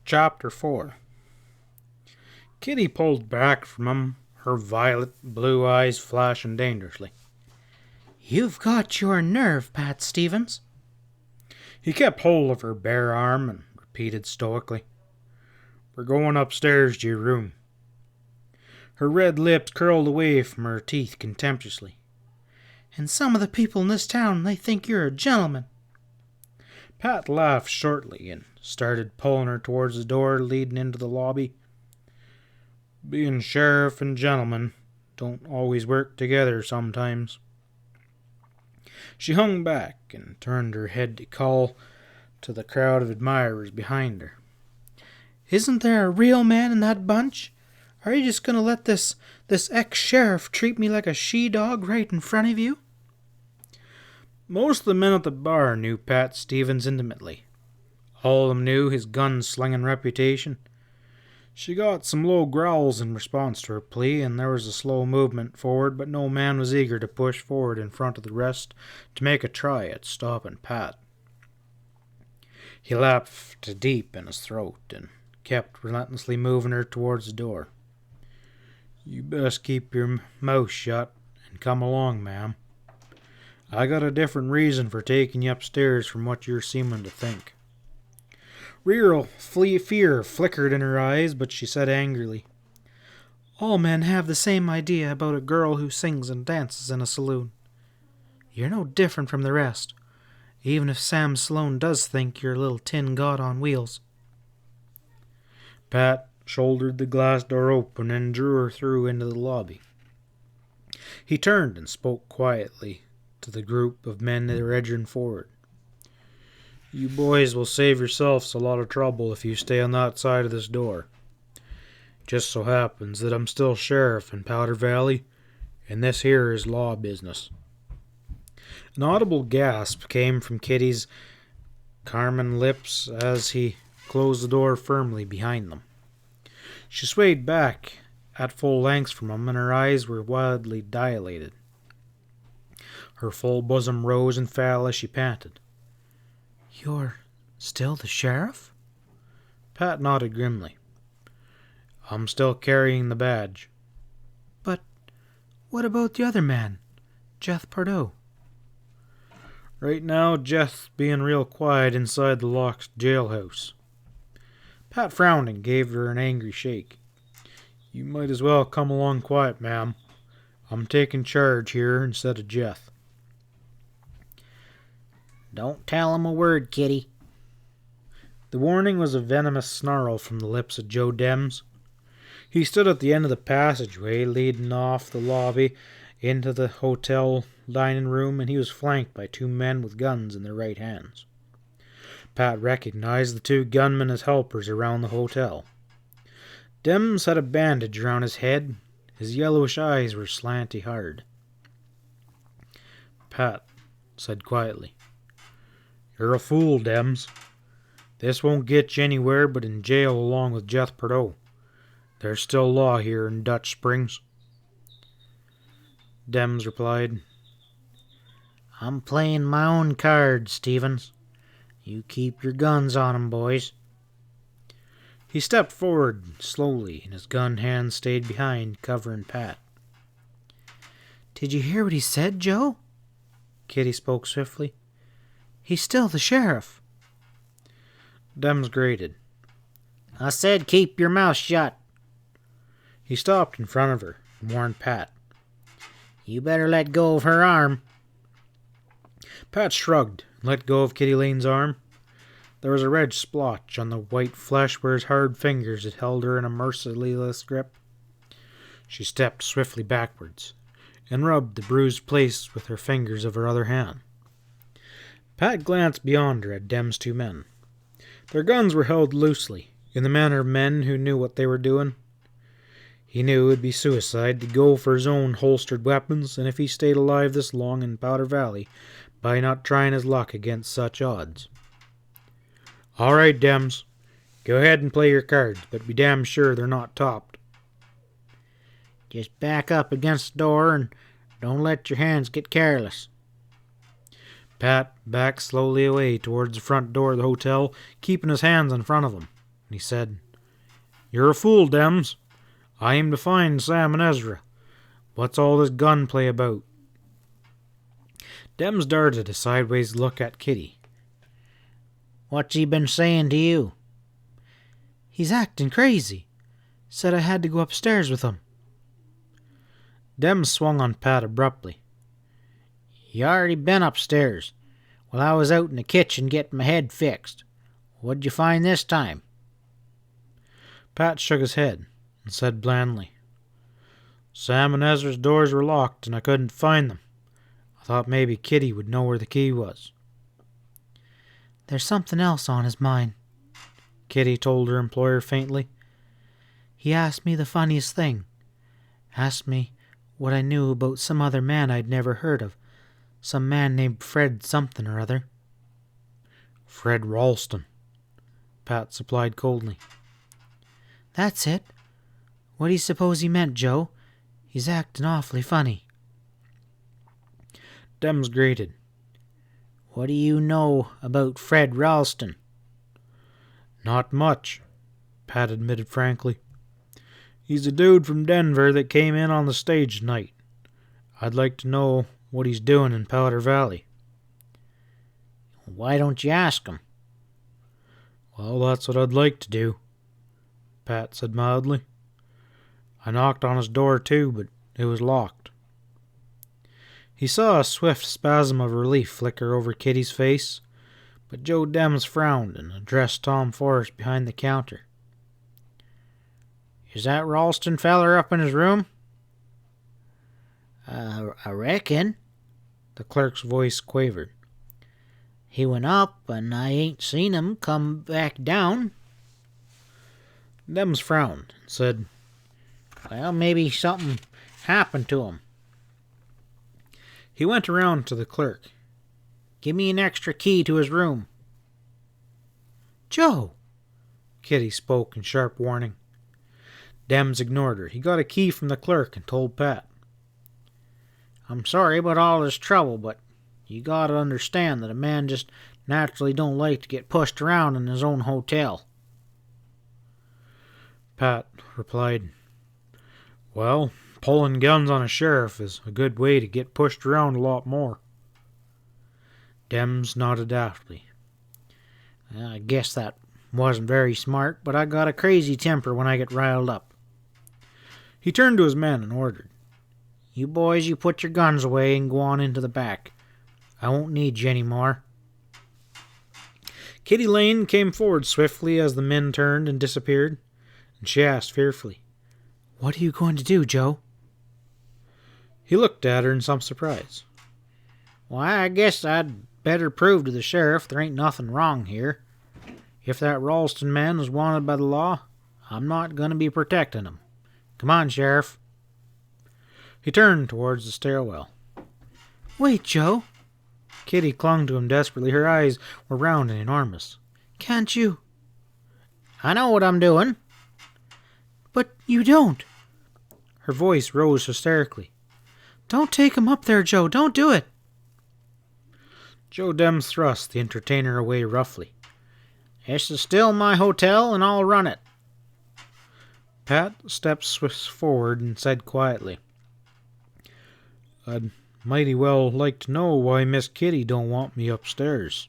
Chapter 4. Kitty pulled back from him, her violet blue eyes flashing dangerously. "You've got your nerve, Pat Stevens." He kept hold of her bare arm and repeated stoically, "We're going upstairs to your room." Her red lips curled away from her teeth contemptuously. "And some of the people in this town, they think you're a gentleman." Pat laughed shortly and started pulling her towards the door leading into the lobby. Being sheriff and gentleman don't always work together sometimes. She hung back and turned her head to call to the crowd of admirers behind her. "Isn't there a real man in that bunch? Are you just going to let this ex-sheriff treat me like a she-dog right in front of you?" Most of the men at the bar knew Pat Stevens intimately. All of them knew his gun-slinging reputation. She got some low growls in response to her plea, and there was a slow movement forward, but no man was eager to push forward in front of the rest to make a try at stopping Pat. He laughed deep in his throat and kept relentlessly moving her towards the door. "You best keep your mouth shut and come along, ma'am. I got a different reason for taking you upstairs from what you're seeming to think." Real fear flickered in her eyes, but she said angrily, "All men have the same idea about a girl who sings and dances in a saloon. You're no different from the rest, even if Sam Sloan does think you're a little tin god on wheels." Pat shouldered the glass door open and drew her through into the lobby. He turned and spoke quietly to the group of men that were edging forward. "You boys will save yourselves a lot of trouble if you stay on that side of this door. Just so happens that I'm still sheriff in Powder Valley, and this here is law business." An audible gasp came from Kitty's carmine lips as he closed the door firmly behind them. She swayed back at full length from him, and her eyes were wildly dilated. Her full bosom rose and fell as she panted. "You're still the sheriff?" Pat nodded grimly. "I'm still carrying the badge." "But what about the other man, Jeff Pardo?" "Right now, Jeff's being real quiet inside the locked jailhouse." Pat frowned and gave her an angry shake. "You might as well come along quiet, ma'am. I'm taking charge here instead of Jeff." "Don't tell him a word, Kitty." The warning was a venomous snarl from the lips of Joe Dems. He stood at the end of the passageway leading off the lobby into the hotel dining room, and he was flanked by two men with guns in their right hands. Pat recognized the two gunmen as helpers around the hotel. Dems had a bandage around his head. His yellowish eyes were slanty hard. Pat said quietly, "You're a fool, Dems. This won't get you anywhere but in jail along with Jeff Pardo. There's still law here in Dutch Springs." Dems replied, "I'm playing my own cards, Stevens. You keep your guns on 'em, boys." He stepped forward slowly, and his gun hand stayed behind, covering Pat. "Did you hear what he said, Joe?" Kitty spoke swiftly. "He's still the sheriff." Dems grated. "I said keep your mouth shut." He stopped in front of her and warned Pat, "You better let go of her arm." Pat shrugged and let go of Kitty Lane's arm. There was a red splotch on the white flesh where his hard fingers had held her in a merciless grip. She stepped swiftly backwards and rubbed the bruised place with her fingers of her other hand. Pat glanced beyond her at Dem's two men. Their guns were held loosely, in the manner of men who knew what they were doing. He knew it would be suicide to go for his own holstered weapons, and if he stayed alive this long in Powder Valley, by not trying his luck against such odds. "All right, Dems. Go ahead and play your cards, but be damn sure they're not topped." "Just back up against the door and don't let your hands get careless." Pat backed slowly away towards the front door of the hotel, keeping his hands in front of him. and he said, "You're a fool, Dems. I aim to find Sam and Ezra. What's all this gunplay about?" Dems darted a sideways look at Kitty. "What's he been saying to you?" "He's acting crazy. Said I had to go upstairs with him." Dems swung on Pat abruptly. "You already been upstairs, while I was out in the kitchen getting my head fixed. What'd you find this time?" Pat shook his head and said blandly, "Sam and Ezra's doors were locked and I couldn't find them. I thought maybe Kitty would know where the key was." "There's something else on his mind," Kitty told her employer faintly. "He asked me the funniest thing. Asked me what I knew about some other man I'd never heard of. Some man named Fred something or other." "Fred Ralston," Pat supplied coldly. "That's it. What do you suppose he meant, Joe? He's acting awfully funny." Dems grated. "What do you know about Fred Ralston?" "Not much," Pat admitted frankly. "He's a dude from Denver that came in on the stage tonight. I'd like to know what he's doing in Powder Valley." "Why don't you ask him?" "Well, that's what I'd like to do," Pat said mildly. "I knocked on his door too, but it was locked." He saw a swift spasm of relief flicker over Kitty's face, but Joe Dems frowned and addressed Tom Forrest behind the counter. "Is that Ralston feller up in his room?" I reckon," the clerk's voice quavered. "He went up, and I ain't seen him come back down." Dems frowned and said, "Well, maybe something happened to him." He went around to the clerk. "Give me an extra key to his room." "Joe!" Kitty spoke in sharp warning. Dems ignored her. He got a key from the clerk and told Pat. "I'm sorry about all this trouble, but you gotta understand that a man just naturally don't like to get pushed around in his own hotel." Pat replied, "Well, pulling guns on a sheriff is a good way to get pushed around a lot more." Dems nodded daftly. "I guess that wasn't very smart, but I got a crazy temper when I get riled up." He turned to his men and ordered, "You boys, you put your guns away and go on into the back. I won't need you any more." Kitty Lane came forward swiftly as the men turned and disappeared, and she asked fearfully, "What are you going to do, Joe?" He looked at her in some surprise. "Why, I guess I'd better prove to the sheriff there ain't nothing wrong here. If that Ralston man is wanted by the law, I'm not going to be protecting him. Come on, Sheriff." He turned towards the stairwell. "Wait, Joe." Kitty clung to him desperately. Her eyes were round and enormous. "Can't you?" "I know what I'm doing." "But you don't." Her voice rose hysterically. "Don't take him up there, Joe. Don't do it." Joe Dems thrust the entertainer away roughly. "This is still my hotel, and I'll run it." Pat stepped forward and said quietly, "I'd mighty well like to know why Miss Kitty don't want me upstairs."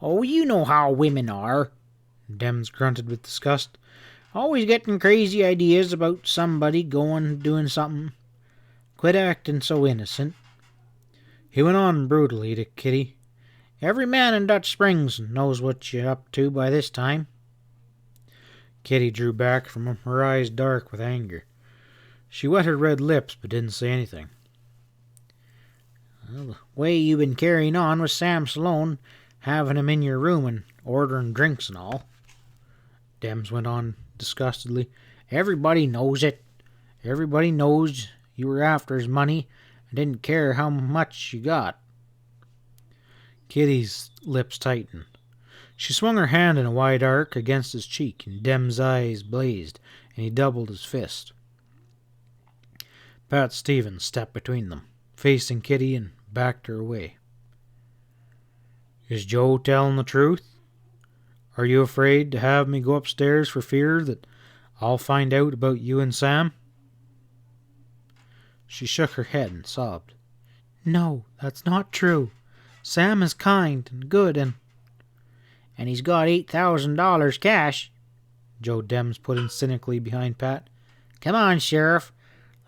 "Oh, you know how women are," Dems grunted with disgust. "Always getting crazy ideas about somebody doing something. Quit acting so innocent." He went on brutally to Kitty. "Every man in Dutch Springs knows what you're up to by this time." Kitty drew back from him, her eyes dark with anger. She wet her red lips but didn't say anything. "Well, the way you've been carrying on with Sam Sloan, having him in your room and ordering drinks and all," Dems went on disgustedly. "Everybody knows it. Everybody knows you were after his money and didn't care how much you got." Kitty's lips tightened. She swung her hand in a wide arc against his cheek, and Dem's eyes blazed, and he doubled his fist. Pat Stevens stepped between them, facing Kitty, and backed her away. "Is Joe telling the truth? Are you afraid to have me go upstairs for fear that I'll find out about you and Sam?" She shook her head and sobbed. "No, that's not true. Sam is kind and good and he's got $8,000 cash," Joe Dems put in cynically behind Pat. "Come on, Sheriff.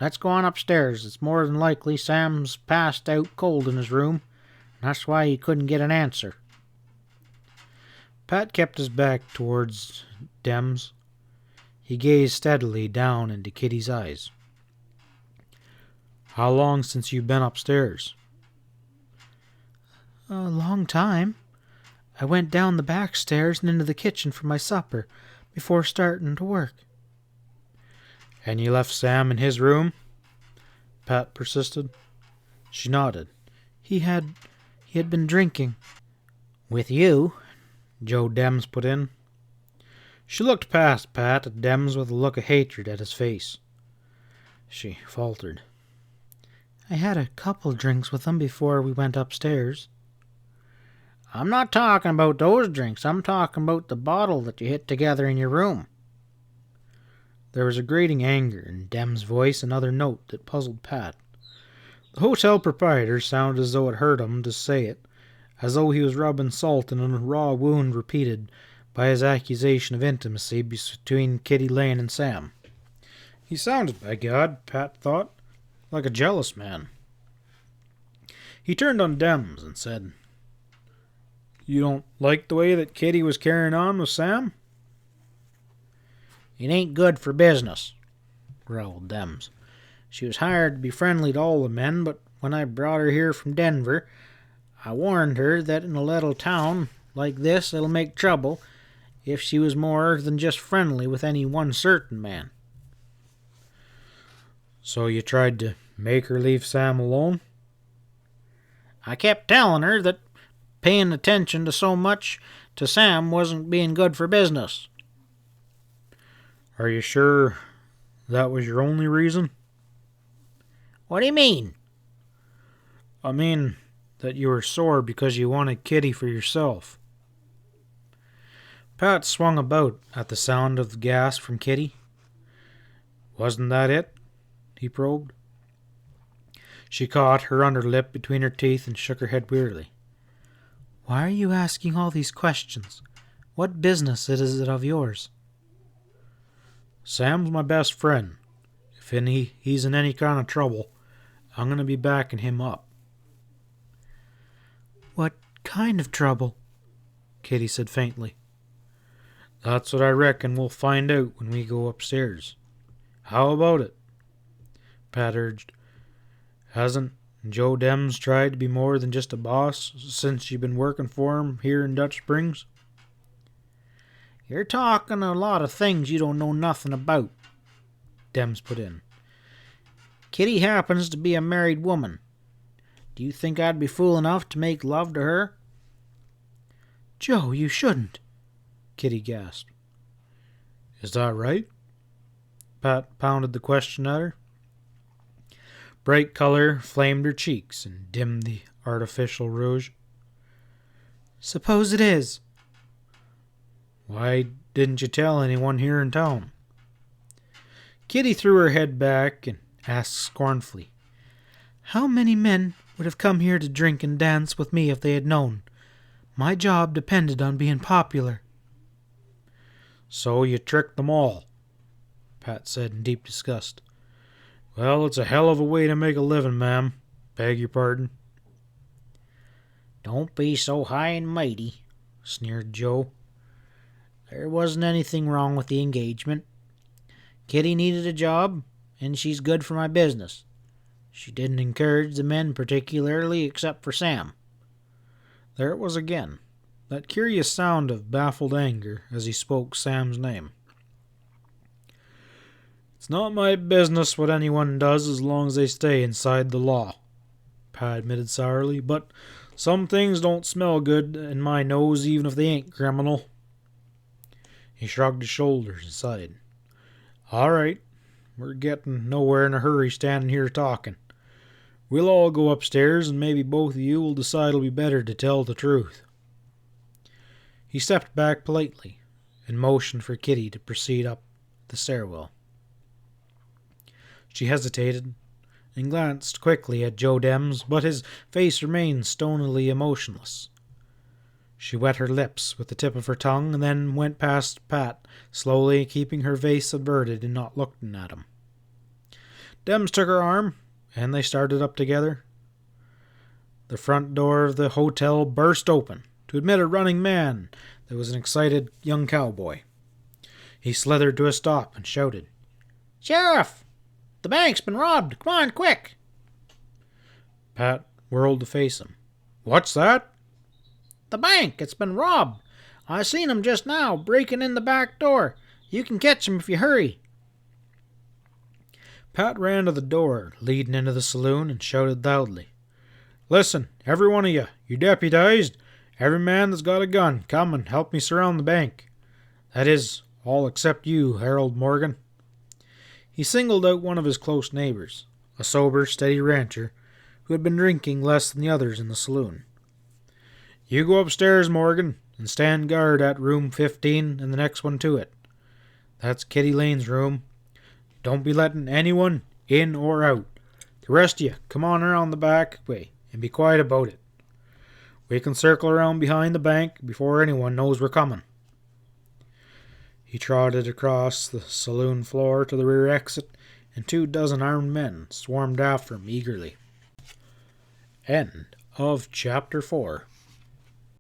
Let's go on upstairs. It's more than likely Sam's passed out cold in his room. That's why he couldn't get an answer." Pat kept his back towards Dems. He gazed steadily down into Kitty's eyes. "How long since you've been upstairs?" "A long time. I went down the back stairs and into the kitchen for my supper before starting to work." "And you left Sam in his room?" Pat persisted. She nodded. He had been drinking." "With you?" Joe Dems put in. She looked past Pat at Dems with a look of hatred at his face. She faltered. "I had a couple drinks with him before we went upstairs." "I'm not talking about those drinks. I'm talking about the bottle that you hit together in your room." There was a grating anger in Dem's voice, another note that puzzled Pat. The hotel proprietor sounded as though it hurt him to say it, as though he was rubbing salt in a raw wound repeated by his accusation of intimacy between Kitty Lane and Sam. He sounded, by God, Pat thought, like a jealous man. He turned on Dems and said, "You don't like the way that Kitty was carrying on with Sam?" "It ain't good for business," growled Dems. "She was hired to be friendly to all the men, but when I brought her here from Denver, I warned her that in a little town like this it'll make trouble if she was more than just friendly with any one certain man." "So you tried to make her leave Sam alone?" "I kept telling her that paying attention to so much to Sam wasn't being good for business." "Are you sure that was your only reason?" "What do you mean?" "I mean that you were sore because you wanted Kitty for yourself." Pat swung about at the sound of the gas from Kitty. "Wasn't that it?" he probed. She caught her underlip between her teeth and shook her head wearily. "Why are you asking all these questions? What business is it of yours?" "Sam's my best friend. If he's in any kind of trouble, I'm going to be backing him up." "What kind of trouble?" Kitty said faintly. "That's what I reckon we'll find out when we go upstairs. How about it?" Pat urged. "Hasn't Joe Dems tried to be more than just a boss since you've been working for him here in Dutch Springs?" "You're talking a lot of things you don't know nothing about," Dems put in. "Kitty happens to be a married woman. Do you think I'd be fool enough to make love to her?" "Joe, you shouldn't," Kitty gasped. "Is that right?" Pat pounded the question at her. Bright color flamed her cheeks and dimmed the artificial rouge. "Suppose it is." "Why didn't you tell anyone here in town?" Kitty threw her head back and asked scornfully, "How many men would have come here to drink and dance with me if they had known? My job depended on being popular." "So you tricked them all," Pat said in deep disgust. "Well, it's a hell of a way to make a living, ma'am. Beg your pardon." "Don't be so high and mighty," sneered Joe. "There wasn't anything wrong with the engagement. Kitty needed a job, and she's good for my business. She didn't encourage the men particularly except for Sam." There it was again, that curious sound of baffled anger as he spoke Sam's name. "It's not my business what anyone does as long as they stay inside the law," Pat admitted sourly, "but some things don't smell good in my nose even if they ain't criminal." He shrugged his shoulders and sighed. "All right, we're getting nowhere in a hurry standing here talking. We'll all go upstairs and maybe both of you will decide it'll be better to tell the truth." He stepped back politely and motioned for Kitty to proceed up the stairwell. She hesitated and glanced quickly at Joe Dems, but his face remained stonily emotionless. She wet her lips with the tip of her tongue and then went past Pat, slowly keeping her face averted and not looking at him. Dems took her arm, and they started up together. The front door of the hotel burst open to admit a running man that was an excited young cowboy. He slithered to a stop and shouted, "Sheriff! The bank's been robbed! Come on, quick!" Pat whirled to face him. "What's that?" "The bank! It's been robbed! I seen 'em just now, breaking in the back door. You can catch 'em if you hurry." Pat ran to the door leading into the saloon and shouted loudly, "Listen, every one of you deputized. Every man that's got a gun, come and help me surround the bank. That is, all except you, Harold Morgan." He singled out one of his close neighbors, a sober, steady rancher who had been drinking less than the others in the saloon. "You go upstairs, Morgan, and stand guard at room 15 and the next one to it. That's Kitty Lane's room. Don't be letting anyone in or out. The rest of you, come on around the back way and be quiet about it. We can circle around behind the bank before anyone knows we're coming." He trotted across the saloon floor to the rear exit, and 24 armed men swarmed after him eagerly. End of Chapter 4.